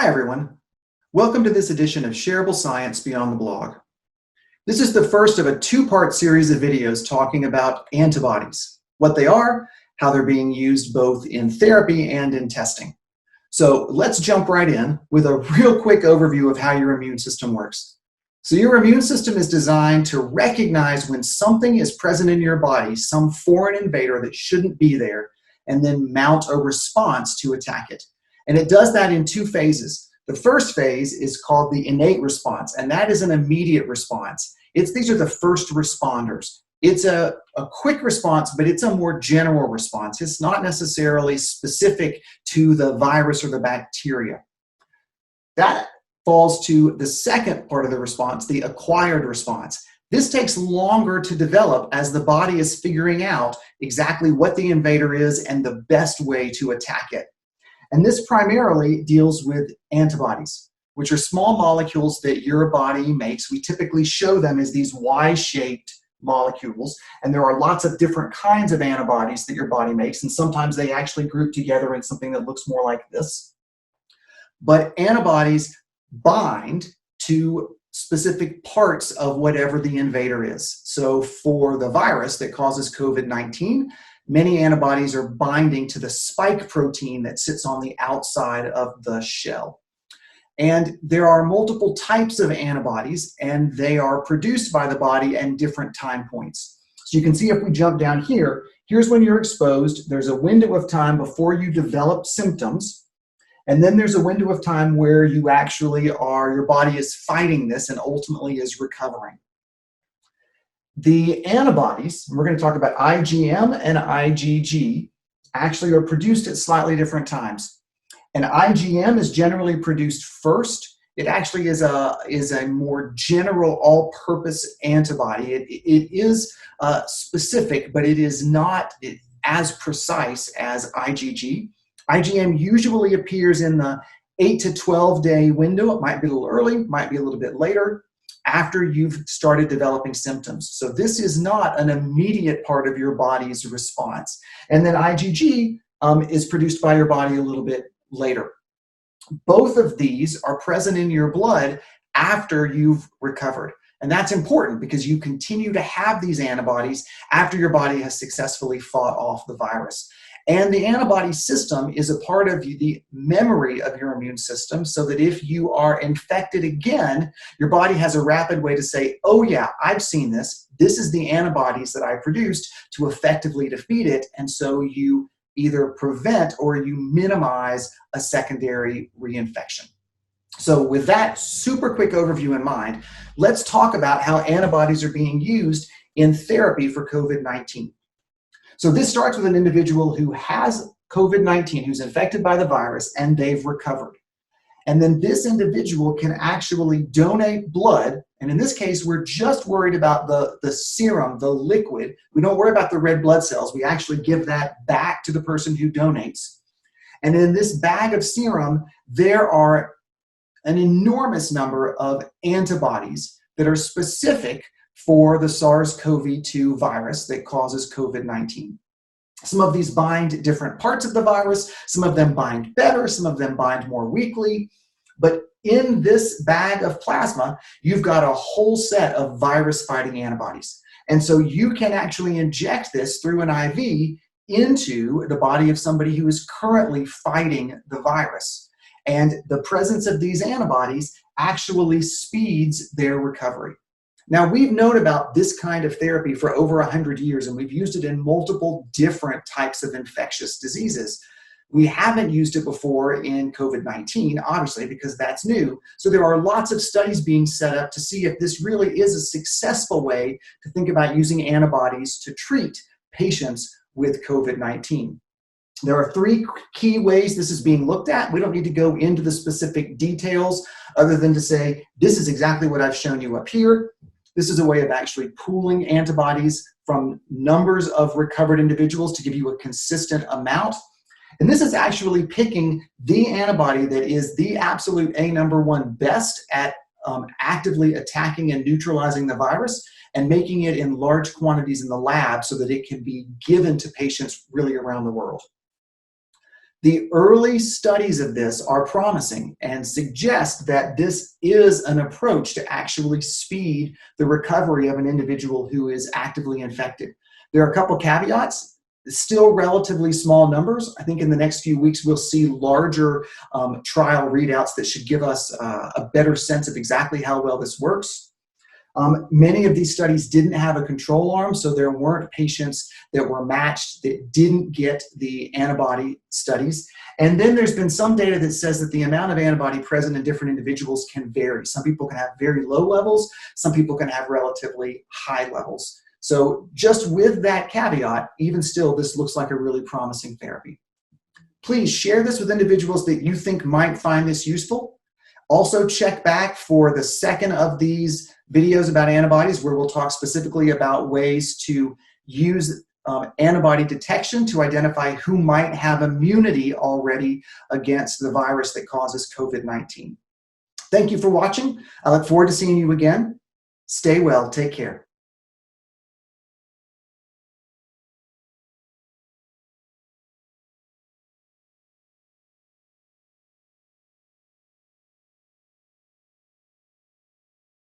Hi everyone. Welcome to this edition of Shareable Science Beyond the Blog. This is the first of a two-part series of videos talking about antibodies, what they are, how they're being used both in therapy and in testing. So let's jump right in with a real quick overview of how your immune system works. So your immune system is designed to recognize when something is present in your body, some foreign invader that shouldn't be there, and then mount a response to attack it. And it does that in two phases. The first phase is called the innate response, and that is an immediate response. These are the first responders. It's a quick response, but it's a more general response. It's not necessarily specific to the virus or the bacteria. That falls to the second part of the response, the acquired response. This takes longer to develop as the body is figuring out exactly what the invader is and the best way to attack it. And this primarily deals with antibodies, which are small molecules that your body makes. We typically show them as these Y-shaped molecules, and there are lots of different kinds of antibodies that your body makes, and sometimes they actually group together in something that looks more like this. But antibodies bind to specific parts of whatever the invader is. So for the virus that causes COVID-19, many antibodies are binding to the spike protein that sits on the outside of the shell. And there are multiple types of antibodies, and they are produced by the body at different time points. So you can see if we jump down here, here's when you're exposed. There's a window of time before you develop symptoms. And then there's a window of time where you actually your body is fighting this and ultimately is recovering. The antibodies, we're going to talk about IgM and IgG, actually are produced at slightly different times. And IgM is generally produced first. It actually is a more general all-purpose antibody. It is specific, but it is not as precise as IgG. IgM usually appears in the 8 to 12 day window. It might be a little early, might be a little bit later, after you've started developing symptoms. So this is not an immediate part of your body's response. And then IgG is produced by your body a little bit later. Both of these are present in your blood after you've recovered. And that's important because you continue to have these antibodies after your body has successfully fought off the virus. And the antibody system is a part of the memory of your immune system, so that if you are infected again, your body has a rapid way to say, oh yeah, I've seen this. This is the antibodies that I produced to effectively defeat it. And so you either prevent or you minimize a secondary reinfection. So with that super quick overview in mind, let's talk about how antibodies are being used in therapy for COVID-19. So this starts with an individual who has COVID-19, who's infected by the virus, and they've recovered. And then this individual can actually donate blood. And in this case, we're just worried about the serum, the liquid. We don't worry about the red blood cells. We actually give that back to the person who donates. And in this bag of serum, there are an enormous number of antibodies that are specific for the SARS-CoV-2 virus that causes COVID-19. Some of these bind different parts of the virus, some of them bind better, some of them bind more weakly. But in this bag of plasma, you've got a whole set of virus-fighting antibodies. And so you can actually inject this through an IV into the body of somebody who is currently fighting the virus. And the presence of these antibodies actually speeds their recovery. Now, we've known about this kind of therapy for over 100 years, and we've used it in multiple different types of infectious diseases. We haven't used it before in COVID-19, obviously, because that's new. So there are lots of studies being set up to see if this really is a successful way to think about using antibodies to treat patients with COVID-19. There are three key ways this is being looked at. We don't need to go into the specific details other than to say, this is exactly what I've shown you up here. This is a way of actually pooling antibodies from numbers of recovered individuals to give you a consistent amount. And this is actually picking the antibody that is the absolute #1 best at actively attacking and neutralizing the virus, and making it in large quantities in the lab so that it can be given to patients really around the world. The early studies of this are promising and suggest that this is an approach to actually speed the recovery of an individual who is actively infected. There are a couple caveats. Still relatively small numbers. I think in the next few weeks we'll see larger trial readouts that should give us a better sense of exactly how well this works. Many of these studies didn't have a control arm, so there weren't patients that were matched that didn't get the antibody studies. And then there's been some data that says that the amount of antibody present in different individuals can vary. Some people can have very low levels, some people can have relatively high levels. So just with that caveat, even still, this looks like a really promising therapy. Please share this with individuals that you think might find this useful. Also check back for the second of these videos about antibodies, where we'll talk specifically about ways to use antibody detection to identify who might have immunity already against the virus that causes COVID-19. Thank you for watching. I look forward to seeing you again. Stay well. Take care.